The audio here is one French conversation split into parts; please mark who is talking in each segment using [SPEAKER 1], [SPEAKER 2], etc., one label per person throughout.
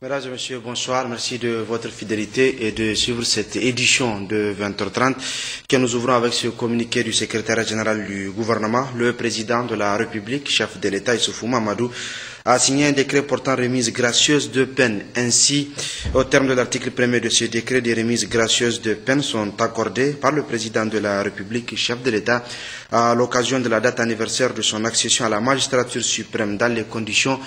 [SPEAKER 1] Mesdames et messieurs, bonsoir. Merci de votre fidélité et de suivre cette édition de 20h30 que nous ouvrons avec ce communiqué du secrétaire général du gouvernement. Le président de la République, chef de l'État, Issoufou Mahamadou, a signé un décret portant remise gracieuse de peine. Ainsi, au terme de l'article 1er de ce décret, des remises gracieuses de peine sont accordées par le président de la République, chef de l'État, à l'occasion de la date anniversaire de son accession à la magistrature suprême dans les conditions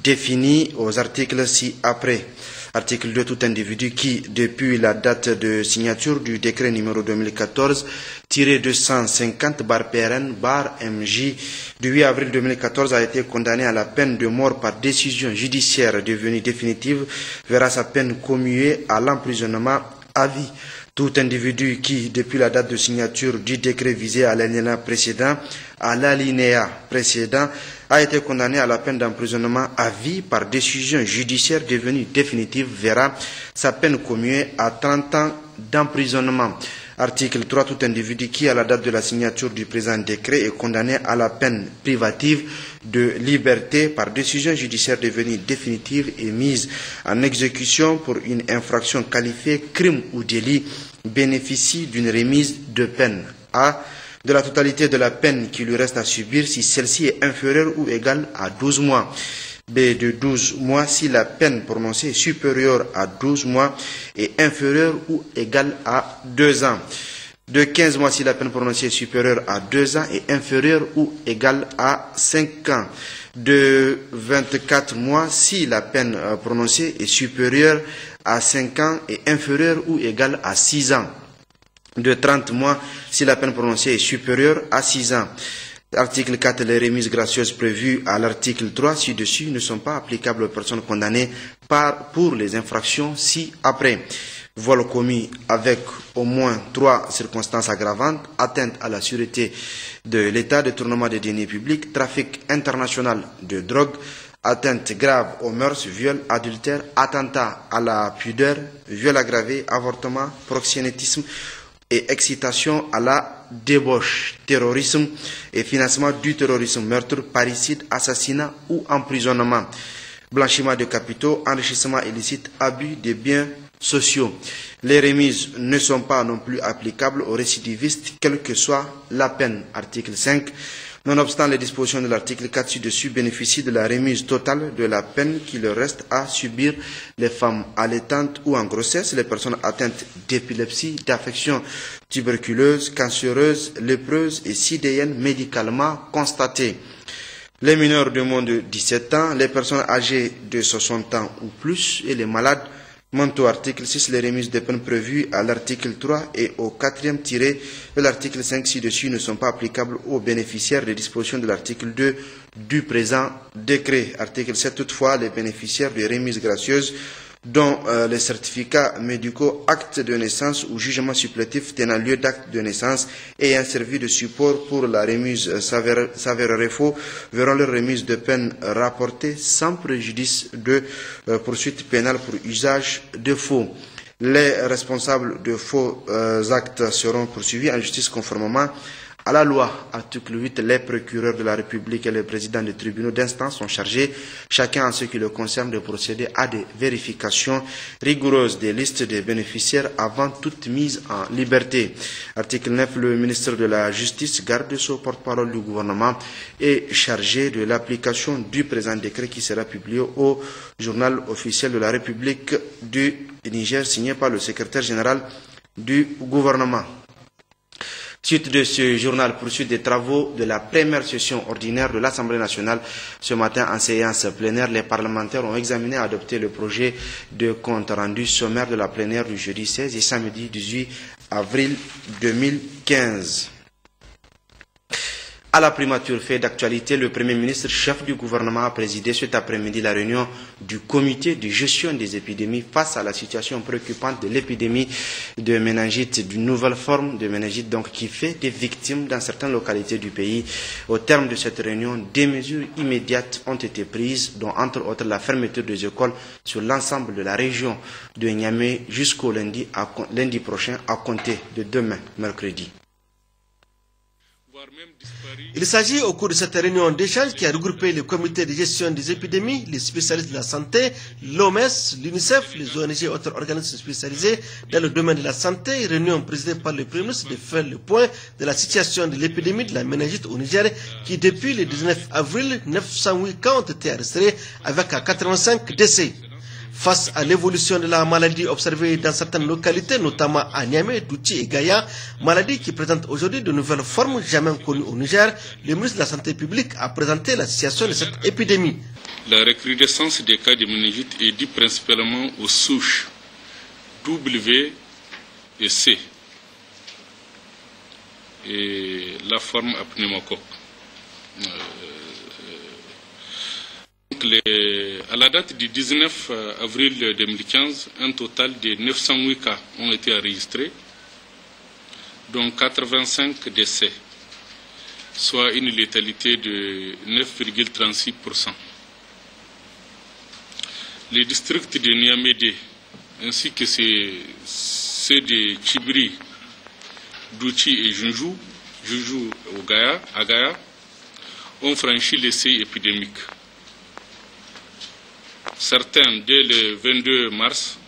[SPEAKER 1] définies aux articles ci-après. Article 2. Tout individu qui, depuis la date de signature du décret numéro 2014-250/PRN/MJ du 8 avril 2014 a été condamné à la peine de mort par décision judiciaire devenue définitive, verra sa peine commuée à l'emprisonnement à vie. Tout individu qui, depuis la date de signature du décret visé à l'alinéa précédent, a été condamné à la peine d'emprisonnement à vie par décision judiciaire devenue définitive verra sa peine commuée à 30 ans d'emprisonnement. Article 3. Tout individu qui, à la date de la signature du présent décret, est condamné à la peine privative de liberté par décision judiciaire devenue définitive et mise en exécution pour une infraction qualifiée crime ou délit bénéficie d'une remise de peine. A. De la totalité de la peine qui lui reste à subir si celle-ci est inférieure ou égale à 12 mois. B. De 12 mois si la peine prononcée est supérieure à 12 mois et inférieure ou égale à 2 ans. De 15 mois si la peine prononcée est supérieure à 2 ans et inférieure ou égale à 5 ans. De 24 mois si la peine prononcée est supérieure à 5 ans et inférieure ou égale à 6 ans. De 30 mois si la peine prononcée est supérieure à 6 ans. Article 4. Les remises gracieuses prévues à l'article 3 ci-dessus ne sont pas applicables aux personnes condamnées pour les infractions ci-après. Vol commis avec au moins 3 circonstances aggravantes, atteinte à la sûreté de l'État, détournement des deniers publics, trafic international de drogue, atteinte grave aux mœurs, viol, adultère, attentat à la pudeur, viol aggravé, avortement, proxénétisme et excitation à la débauche, terrorisme et financement du terrorisme, meurtre, parricide, assassinat ou emprisonnement, blanchiment de capitaux, enrichissement illicite, abus des biens sociaux. Les remises ne sont pas non plus applicables aux récidivistes, quelle que soit la peine. Article 5. Nonobstant les dispositions de l'article 4 ci-dessus, bénéficient de la remise totale de la peine qui leur reste à subir les femmes allaitantes ou en grossesse, les personnes atteintes d'épilepsie, d'affections tuberculeuses, cancéreuses, lépreuses et sidéennes médicalement constatées, les mineurs de moins de 17 ans, les personnes âgées de 60 ans ou plus et les malades mentaux. Article 6. Les remises de peine prévues à l'article 3 et au 4e tiré de l'article 5 ci-dessus ne sont pas applicables aux bénéficiaires des dispositions de l'article 2 du présent décret. Article 7. Toutefois, les bénéficiaires des remises gracieuses dont les certificats médicaux, actes de naissance ou jugements supplétifs tenant lieu d'acte de naissance ayant servi de support pour la remise s'avérerait faux, verront leur remise de peine rapportée sans préjudice de poursuite pénale pour usage de faux. Les responsables de faux actes seront poursuivis en justice conformément à la loi. Article 8. Les procureurs de la République et les présidents des tribunaux d'instance sont chargés, chacun en ce qui le concerne, de procéder à des vérifications rigoureuses des listes des bénéficiaires avant toute mise en liberté. Article 9. Le ministre de la Justice, garde des Sceaux, porte-parole du gouvernement, est chargé de l'application du présent décret qui sera publié au journal officiel de la République du Niger, signé par le secrétaire général du gouvernement. Suite de ce journal, poursuite des travaux de la première session ordinaire de l'Assemblée nationale. Ce matin, en séance plénière, les parlementaires ont examiné et adopté le projet de compte rendu sommaire de la plénière du jeudi 16 et samedi 18 avril 2015. À la primature, fait d'actualité, le Premier ministre, chef du gouvernement, a présidé cet après-midi la réunion du comité de gestion des épidémies face à la situation préoccupante de l'épidémie de méningite, d'une nouvelle forme de méningite donc, qui fait des victimes dans certaines localités du pays. Au terme de cette réunion, des mesures immédiates ont été prises, dont entre autres la fermeture des écoles sur l'ensemble de la région de Niamey jusqu'au lundi prochain à compter de demain, mercredi.
[SPEAKER 2] Il s'agit au cours de cette réunion d'échange qui a regroupé le comité de gestion des épidémies, les spécialistes de la santé, l'OMS, l'UNICEF, les ONG et autres organismes spécialisés dans le domaine de la santé, réunion présidée par le Premier ministre de faire le point de la situation de l'épidémie de la méningite au Niger qui depuis le 19 avril, 908 cas ont été enregistrés avec 85 décès. Face à l'évolution de la maladie observée dans certaines localités, notamment à Niamey, Douti et Gaïa, maladie qui présente aujourd'hui de nouvelles formes jamais connues au Niger, le ministre de la Santé publique a présenté la situation de cette épidémie.
[SPEAKER 3] La recrudescence des cas de méningite est due principalement aux souches W et C et la forme à pneumocoque. À la date du 19 avril 2015, un total de 908 cas ont été enregistrés, dont 85 décès, soit une létalité de 9,36%. Les districts de Niamey ainsi que ceux de Tchibri, Douchi et Junju à Gaïa, ont franchi les seuils épidémiques. Certains dès le 22 mars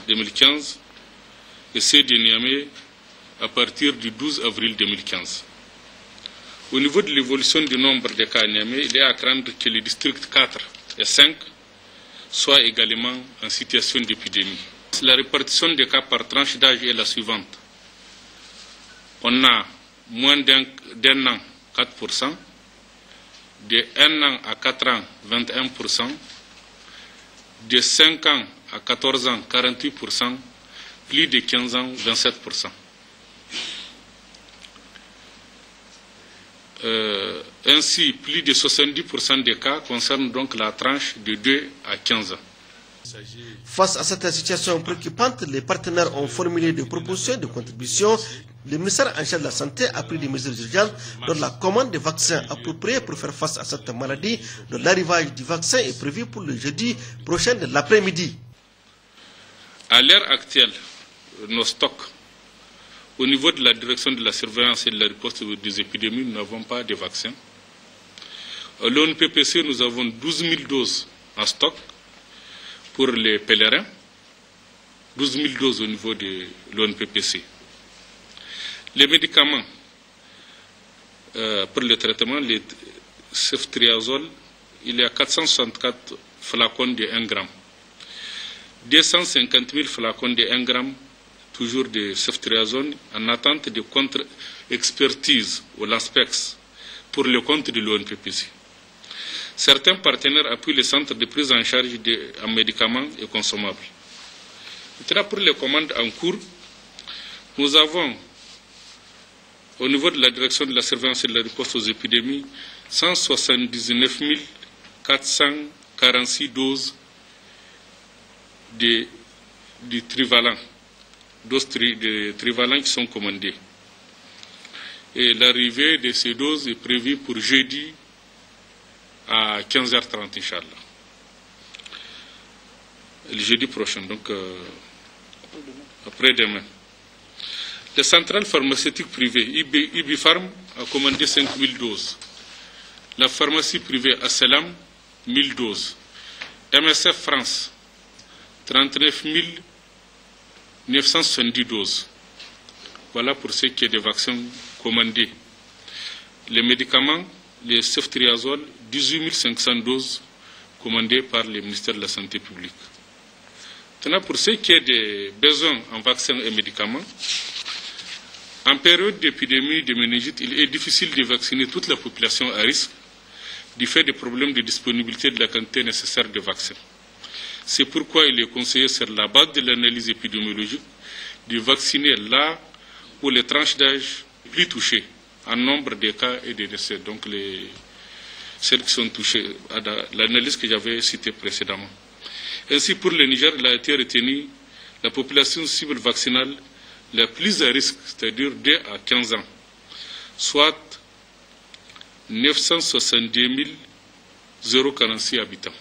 [SPEAKER 3] 2015 et ceux de Niamey à partir du 12 avril 2015. Au niveau de l'évolution du nombre de cas à Niamey, il est à craindre que les districts 4 et 5 soient également en situation d'épidémie. La répartition des cas par tranche d'âge est la suivante. On a moins d'un an, 4%, de 1 an à 4 ans, 21%, de 5 ans à 14 ans, 48%, plus de 15 ans, 27%. Ainsi, plus de 70% des cas concernent donc la tranche de 2 à 15 ans.
[SPEAKER 2] Face à cette situation préoccupante, les partenaires ont formulé des propositions de contribution. Le ministère en charge de la Santé a pris des mesures urgentes dont la commande de vaccins appropriés pour faire face à cette maladie, dont l'arrivage du vaccin est prévu pour le jeudi prochain de l'après-midi.
[SPEAKER 3] À l'heure actuelle, nos stocks, au niveau de la direction de la surveillance et de la riposte des épidémies, nous n'avons pas de vaccins. À l'ONPPC, nous avons 12 000 doses en stock pour les pèlerins, 12 000 doses au niveau de l'ONPPC. Les médicaments pour le traitement, les ceftriaxone, il y a 464 flacons de 1 gramme. 250 000 flacons de 1 gramme, toujours de ceftriaxone, en attente de contre-expertise au LASPEX pour le compte de l'ONPPC. Certains partenaires appuient les centres de prise en charge en médicaments et consommables. Maintenant, pour les commandes en cours, nous avons, au niveau de la direction de la surveillance et de la riposte aux épidémies, 179 446 doses de trivalent, doses de trivalent qui sont commandées. Et l'arrivée de ces doses est prévue pour jeudi à 15h30, Inch'Allah. Le jeudi prochain, donc après-demain. La centrale pharmaceutique privée, Ibifarm, a commandé 5 000 doses. La pharmacie privée Asselam, 1 000 doses. MSF France, 39 970 doses. Voilà pour ce qui est des vaccins commandés. Les médicaments, les ceftriaxone, 18 500 doses commandées par le ministère de la Santé publique. Maintenant, pour ce qui est des besoins en vaccins et médicaments, en période d'épidémie de méningite, il est difficile de vacciner toute la population à risque du fait des problèmes de disponibilité de la quantité nécessaire de vaccins. C'est pourquoi il est conseillé, sur la base de l'analyse épidémiologique, de vacciner là où les tranches d'âge plus touchées en nombre de cas et de décès, donc celles qui sont touchées à l'analyse que j'avais citée précédemment. Ainsi, pour le Niger, il a été retenu la population cible vaccinale la plus à risque, c'est-à-dire 2 à 15 ans, soit 962 046 habitants.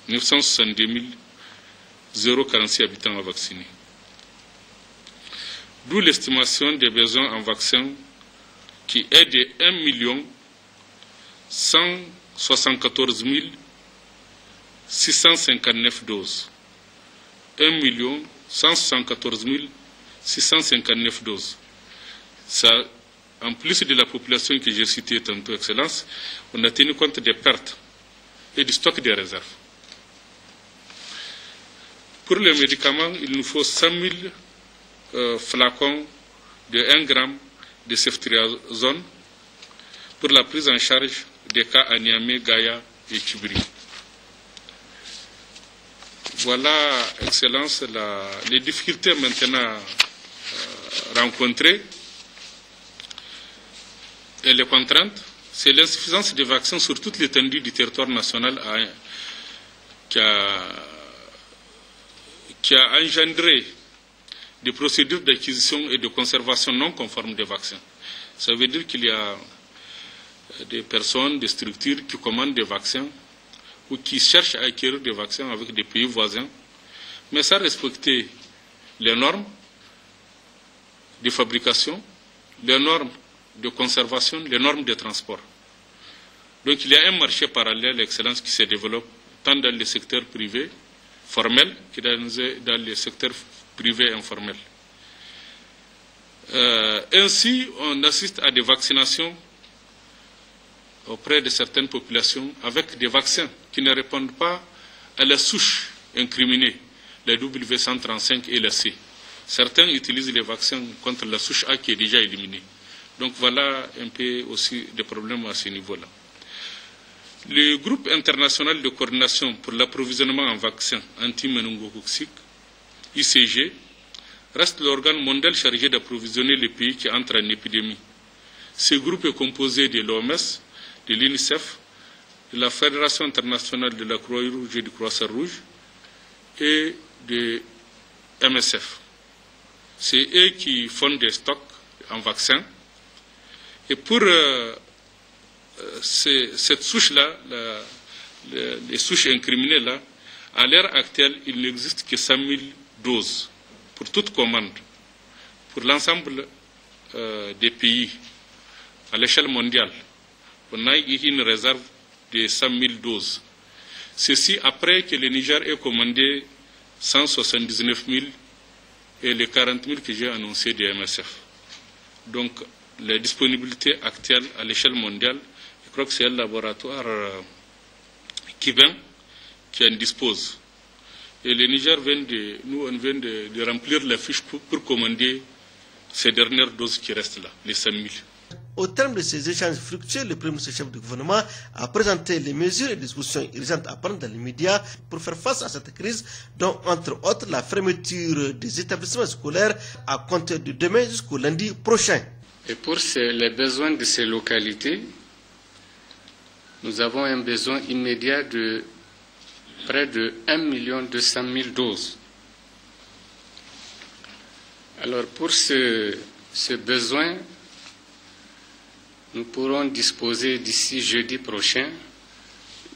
[SPEAKER 3] 962 046 habitants à vacciner. D'où l'estimation des besoins en vaccins qui est de 1 174 659 doses. 1 174 659 doses. Ça, en plus de la population que j'ai citée tantôt, Excellence, on a tenu compte des pertes et du stock des réserves. Pour les médicaments, il nous faut 100 000 flacons de 1 gramme de ceftriaxone pour la prise en charge des cas à Niamey, Gaïa et Tchibri. Voilà, Excellence, les difficultés maintenant rencontrées et les contraintes. C'est l'insuffisance des vaccins sur toute l'étendue du territoire national qui a engendré des procédures d'acquisition et de conservation non conformes des vaccins. Ça veut dire qu'il y a des personnes, des structures qui commandent des vaccins ou qui cherchent à acquérir des vaccins avec des pays voisins, mais sans respecter les normes de fabrication, les normes de conservation, les normes de transport. Donc il y a un marché parallèle, Excellence, qui se développe tant dans le secteur privé formel que dans le secteur privé informel. Ainsi, on assiste à des vaccinations auprès de certaines populations avec des vaccins qui ne répondent pas à la souche incriminée, la W135 et la C. Certains utilisent les vaccins contre la souche A qui est déjà éliminée. Donc voilà un peu aussi des problèmes à ce niveau-là. Le groupe international de coordination pour l'approvisionnement en vaccins anti-méningocoque, ICG, reste l'organe mondial chargé d'approvisionner les pays qui entrent en épidémie. Ce groupe est composé de l'OMS, de l'UNICEF, de la Fédération internationale de la Croix-Rouge et du Croissant-Rouge et de MSF. C'est eux qui font des stocks en vaccins. Et pour cette souche-là, les souches incriminées-là, à l'heure actuelle, il n'existe que 100 000 doses pour toute commande, pour l'ensemble des pays à l'échelle mondiale. On a une réserve de 100 000 doses. Ceci après que le Niger ait commandé 179 000 et les 40 000 que j'ai annoncés de MSF. Donc, la disponibilité actuelle à l'échelle mondiale, je crois que c'est un laboratoire Kibin qui en dispose. Et le Niger on vient de remplir la fiche pour commander ces dernières doses qui restent là, les 100 000.
[SPEAKER 2] Au terme de ces échanges fructueux, le Premier ministre chef du gouvernement a présenté les mesures et dispositions urgentes à prendre dans les médias pour faire face à cette crise, dont entre autres la fermeture des établissements scolaires à compter de demain jusqu'au lundi prochain.
[SPEAKER 4] Et pour les besoins de ces localités, nous avons un besoin immédiat de près de 1 200 000 doses. Alors pour ce besoin, nous pourrons disposer d'ici jeudi prochain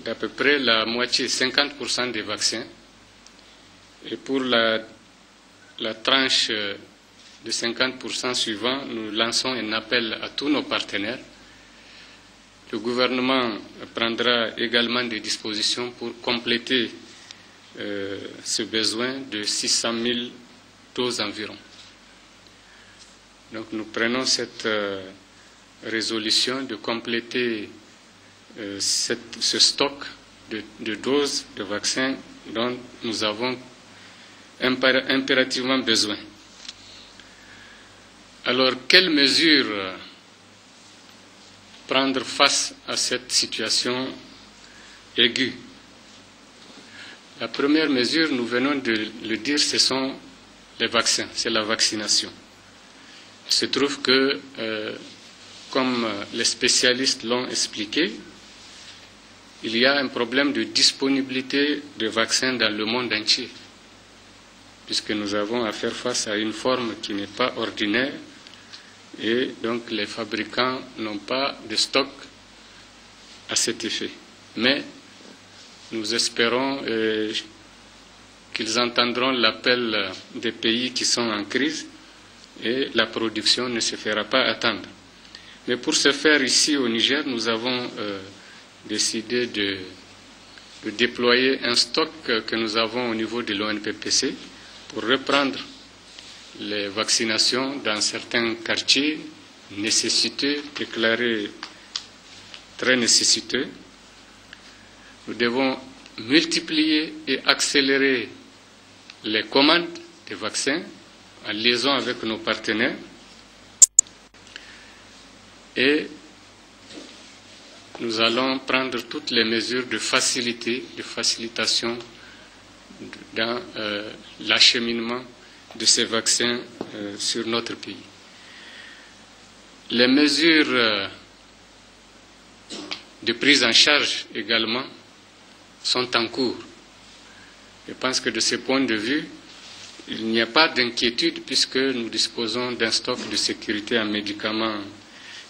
[SPEAKER 4] d'à peu près la moitié, 50% des vaccins. Et pour la tranche de 50% suivant, nous lançons un appel à tous nos partenaires. Le gouvernement prendra également des dispositions pour compléter ce besoin de 600 000 doses environ. Donc nous prenons cette résolution de compléter ce stock de doses de vaccins dont nous avons impérativement besoin. Alors, quelles mesures prendre face à cette situation aiguë? La première mesure, nous venons de le dire, ce sont les vaccins, c'est la vaccination. Il se trouve que, comme les spécialistes l'ont expliqué, il y a un problème de disponibilité de vaccins dans le monde entier, puisque nous avons à faire face à une forme qui n'est pas ordinaire, et donc les fabricants n'ont pas de stock à cet effet. Mais nous espérons qu'ils entendront l'appel des pays qui sont en crise et la production ne se fera pas attendre. Mais pour ce faire, ici au Niger, nous avons décidé de déployer un stock que nous avons au niveau de l'ONPPC pour reprendre les vaccinations dans certains quartiers nécessiteux, déclarés très nécessiteux. Nous devons multiplier et accélérer les commandes des vaccins en liaison avec nos partenaires et nous allons prendre toutes les mesures de facilitation dans l'acheminement de ces vaccins sur notre pays. Les mesures de prise en charge également sont en cours. Je pense que de ce point de vue, il n'y a pas d'inquiétude puisque nous disposons d'un stock de sécurité en médicaments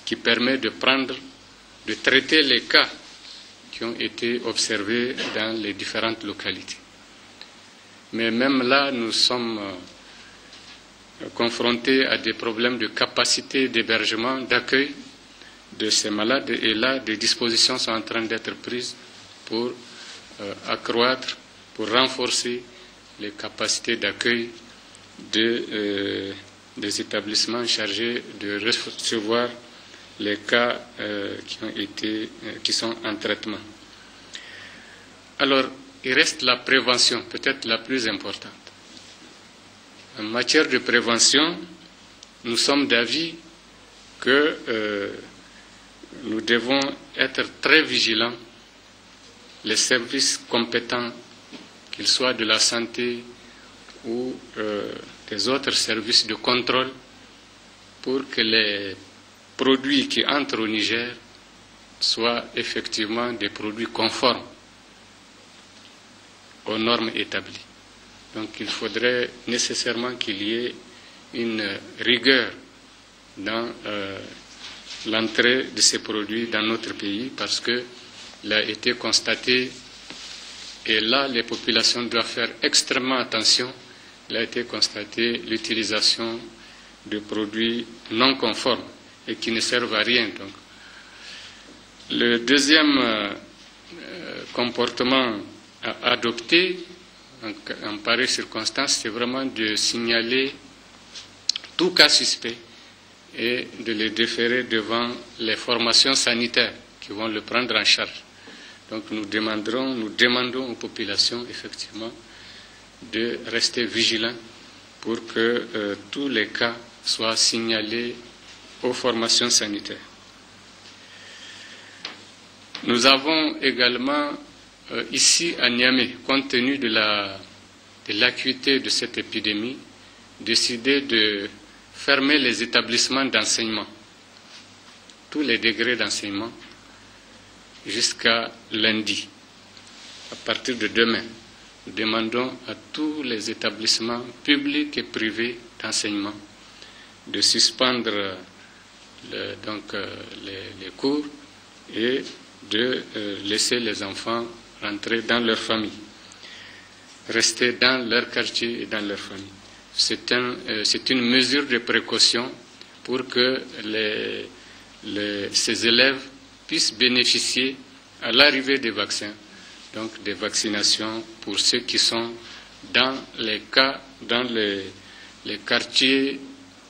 [SPEAKER 4] qui permet de traiter les cas qui ont été observés dans les différentes localités. Mais même là, nous sommes confrontés à des problèmes de capacité d'hébergement, d'accueil de ces malades. Et là, des dispositions sont en train d'être prises pour accroître, pour renforcer les capacités d'accueil des établissements chargés de recevoir les cas qui sont en traitement. Alors, il reste la prévention, peut-être la plus importante. En matière de prévention, nous sommes d'avis que nous devons être très vigilants, les services compétents, qu'ils soient de la santé ou des autres services de contrôle, pour que les produits qui entrent au Niger soient effectivement des produits conformes aux normes établies. Donc il faudrait nécessairement qu'il y ait une rigueur dans l'entrée de ces produits dans notre pays parce qu'il a été constaté, et là les populations doivent faire extrêmement attention, il a été constaté l'utilisation de produits non conformes et qui ne servent à rien. Donc, le deuxième comportement à adopter en pareille circonstance, c'est vraiment de signaler tout cas suspect et de les déférer devant les formations sanitaires qui vont le prendre en charge. Donc nous demandons aux populations effectivement de rester vigilants pour que tous les cas soient signalés aux formations sanitaires. Nous avons également ici à Niamey, compte tenu de l'acuité de cette épidémie, décidé de fermer les établissements d'enseignement, tous les degrés d'enseignement, jusqu'à lundi. À partir de demain, nous demandons à tous les établissements publics et privés d'enseignement de suspendre les cours et de laisser les enfants rentrer dans leur famille, rester dans leur quartier et dans leur famille. C'est une mesure de précaution pour que ces élèves puissent bénéficier à l'arrivée des vaccins, donc des vaccinations pour ceux qui sont dans les cas, dans les quartiers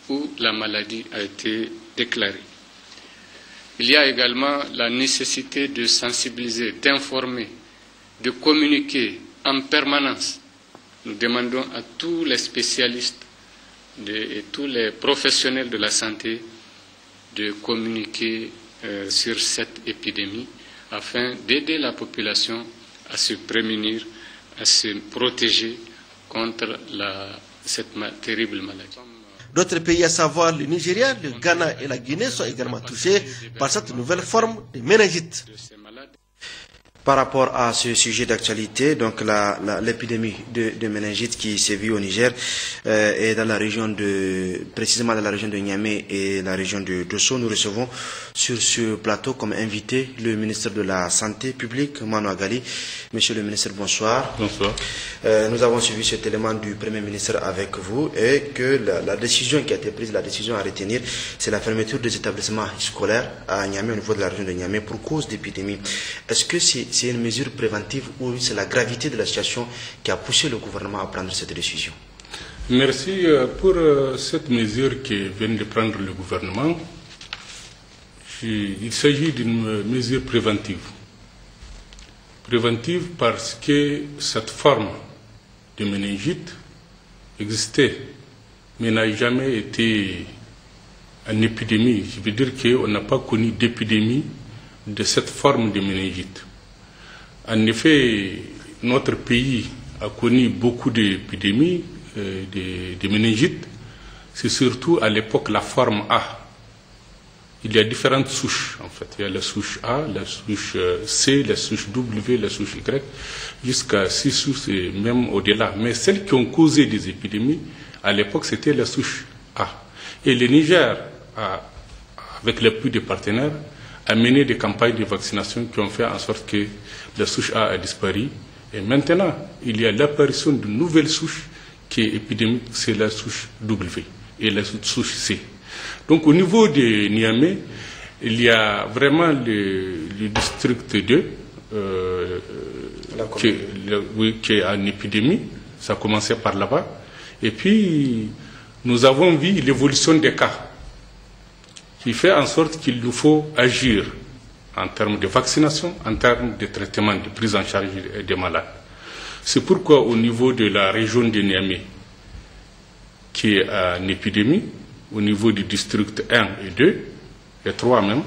[SPEAKER 4] où la maladie a été déclarée. Il y a également la nécessité de sensibiliser, d'informer, de communiquer en permanence. Nous demandons à tous les spécialistes et tous les professionnels de la santé de communiquer sur cette épidémie afin d'aider la population à se prémunir, à se protéger contre cette terrible maladie.
[SPEAKER 2] D'autres pays, à savoir le Nigeria, le Ghana et la Guinée, sont également touchés par cette nouvelle forme de méningite.
[SPEAKER 1] Par rapport à ce sujet d'actualité, donc l'épidémie de méningite qui sévit au Niger et dans la région précisément dans la région de Niamey et la région de Dosso, nous recevons sur ce plateau comme invité le ministre de la Santé publique, Manu Agali. Monsieur le ministre, bonsoir.
[SPEAKER 3] Bonsoir.
[SPEAKER 1] Nous avons suivi cet élément du Premier ministre avec vous et que la décision qui a été prise, la décision à retenir, c'est la fermeture des établissements scolaires à Niamey, au niveau de la région de Niamey, pour cause d'épidémie. Est-ce que c'est une mesure préventive ou c'est la gravité de la situation qui a poussé le gouvernement à prendre cette décision?
[SPEAKER 3] Merci pour cette mesure que vient de prendre le gouvernement. Il s'agit d'une mesure préventive. Préventive parce que cette forme de méningite existait, mais n'a jamais été en épidémie. Je veux dire qu'on n'a pas connu d'épidémie de cette forme de méningite. En effet, notre pays a connu beaucoup d'épidémies de méningite. C'est surtout à l'époque la forme A. Il y a différentes souches, en fait. Il y a la souche A, la souche C, la souche W, la souche Y, jusqu'à 6 souches et même au-delà. Mais celles qui ont causé des épidémies, à l'époque, c'était la souche A. Et le Niger, avec l'appui des partenaires, a mené des campagnes de vaccination qui ont fait en sorte que la souche A disparu. Et maintenant, il y a l'apparition d'une nouvelle souche qui est épidémique, c'est la souche W et la souche C. Donc au niveau de Niamey, il y a vraiment le district 2 qui est en épidémie. Ça a commencé par là-bas. Et puis, nous avons vu l'évolution des cas qui fait en sorte qu'il nous faut agir en termes de vaccination, en termes de traitement, de prise en charge des malades. C'est pourquoi au niveau de la région de Niamey, qui est en épidémie, au niveau du district 1 et 2, et 3 même,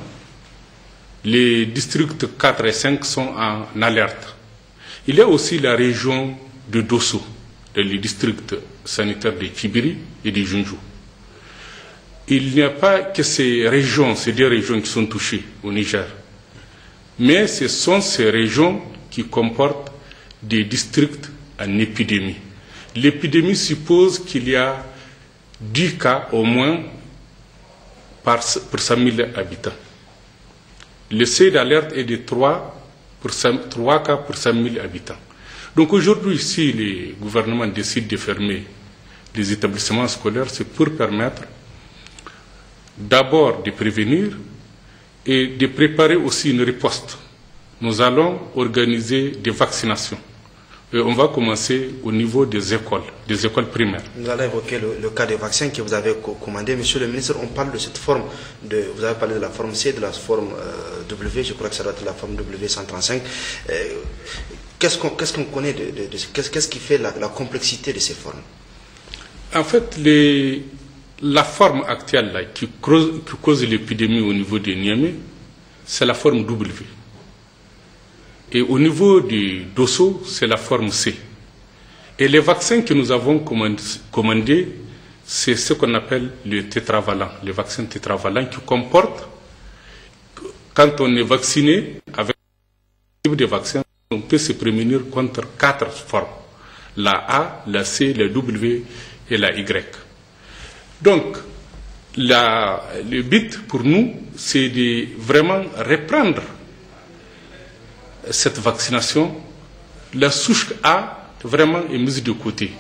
[SPEAKER 3] les districts 4 et 5 sont en alerte. Il y a aussi la région de Dosso, les districts sanitaires de Tibiri et de Junju. Il n'y a pas que ces deux régions qui sont touchées au Niger, mais ce sont ces régions qui comportent des districts en épidémie. L'épidémie suppose qu'il y a 10 cas au moins pour 100 000 habitants. Le seuil d'alerte est de 3 cas pour 100 000 habitants. Donc aujourd'hui, si le gouvernement décide de fermer les établissements scolaires, c'est pour permettre d'abord de prévenir et de préparer aussi une riposte. Nous allons organiser des vaccinations. Et on va commencer au niveau des écoles primaires.
[SPEAKER 1] Nous allons évoquer le cas des vaccins que vous avez commandé. Monsieur le ministre, on parle de cette forme, vous avez parlé de la forme C, de la forme W, je crois que ça doit être la forme W135. Qu'est-ce qu'on connaît qu'est-ce qui fait la complexité de ces formes?
[SPEAKER 3] En fait, la forme actuelle là, qui cause l'épidémie au niveau de Niamey, c'est la forme W. Et au niveau du Dosso, c'est la forme C. Et les vaccins que nous avons commandés, c'est ce qu'on appelle le tétravalent, les vaccins tétravalents qui comportent, quand on est vacciné avec ce type de vaccin, on peut se prémunir contre 4 formes, la A, la C, la W et la Y. Donc, le but pour nous, c'est de vraiment reprendre cette vaccination. La souche A vraiment est mise de côté.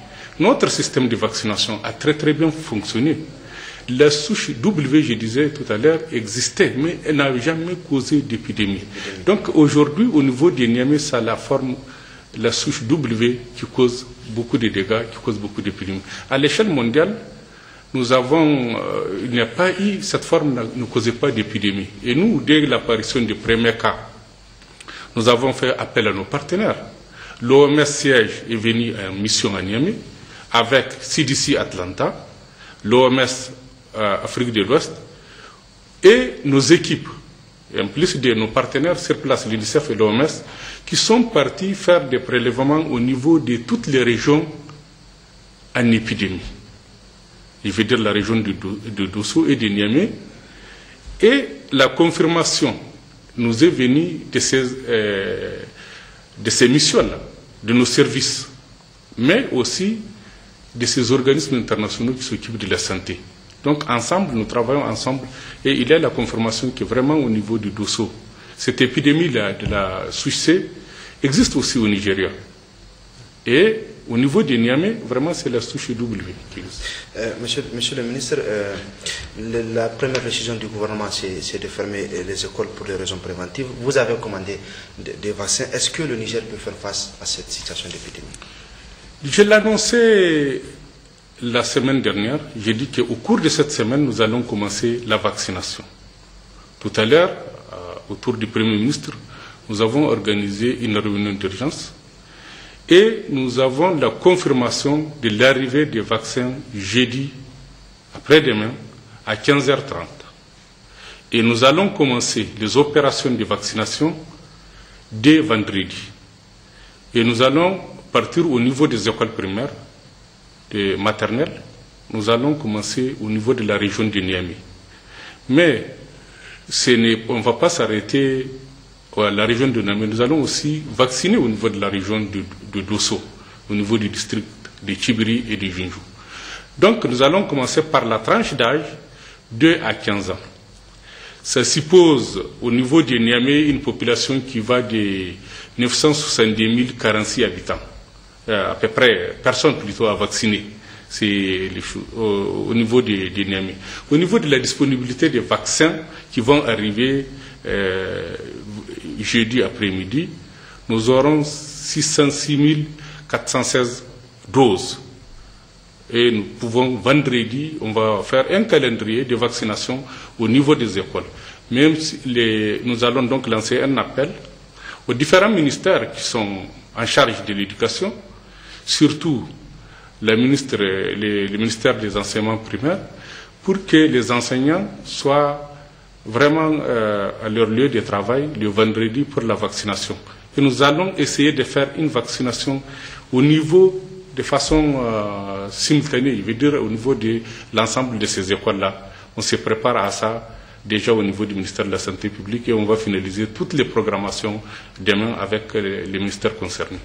[SPEAKER 3] Notre système de vaccination a très très bien fonctionné. La souche W, je disais tout à l'heure, existait, mais elle n'a jamais causé d'épidémie. Donc aujourd'hui, au niveau des Niamey, ça la souche W qui cause beaucoup de dégâts, qui cause beaucoup d'épidémies. À l'échelle mondiale, il n'y a pas eu, cette forme ne causait pas d'épidémie. Et nous, dès l'apparition du premier cas, nous avons fait appel à nos partenaires. L'OMS siège est venu en mission à Niamey avec CDC Atlanta, l'OMS Afrique de l'Ouest et nos équipes, et en plus de nos partenaires sur place, l'UNICEF et l'OMS, qui sont partis faire des prélèvements au niveau de toutes les régions en épidémie. Je veux dire la région de Dosso et de Niamey. Et la confirmation nous est venue de de ces missions-là, de nos services, mais aussi de ces organismes internationaux qui s'occupent de la santé. Donc ensemble, nous travaillons ensemble et il y a la confirmation que vraiment au niveau du Dosso, cette épidémie-là de la souche C existe aussi au Nigeria. Et au niveau de Niamey, vraiment c'est la souche W qui existe.
[SPEAKER 1] Monsieur le ministre, la première décision du gouvernement c'est de fermer les écoles pour des raisons préventives. Vous avez commandé des vaccins. Est-ce que le Niger peut faire face à cette situation d'épidémie?
[SPEAKER 3] Je l'ai annoncé la semaine dernière. J'ai dit qu'au cours de cette semaine, nous allons commencer la vaccination. Tout à l'heure, autour du Premier ministre, nous avons organisé une réunion d'urgence et nous avons la confirmation de l'arrivée des vaccins jeudi, après-demain, à 15h30. Et nous allons commencer les opérations de vaccination dès vendredi. Et nous allons partir au niveau des écoles primaires, des maternelles. Nous allons commencer au niveau de la région de Niamey. Mais on ne va pas s'arrêter à la région de Niamey. Nous allons aussi vacciner au niveau de la région de Dosso, au niveau du district de Tchibiri et de Jinju. Donc nous allons commencer par la tranche d'âge 2 à 15 ans. Ça suppose au niveau de Niamey une population qui va de 970 046 habitants. À peu près, personne plutôt à vacciner. C'est au niveau de Niamey. Au niveau de la disponibilité des vaccins qui vont arriver jeudi après-midi, nous aurons 606 416 doses. Et nous pouvons, vendredi, on va faire un calendrier de vaccination au niveau des écoles. Même si nous allons donc lancer un appel aux différents ministères qui sont en charge de l'éducation, surtout le ministère des enseignements primaires, pour que les enseignants soient vraiment à leur lieu de travail le vendredi pour la vaccination. Et nous allons essayer de faire une vaccination au niveau de façon simultanée, je veux dire au niveau de l'ensemble de ces écoles-là. On se prépare à ça déjà au niveau du ministère de la Santé publique et on va finaliser toutes les programmations demain avec les ministères concernés.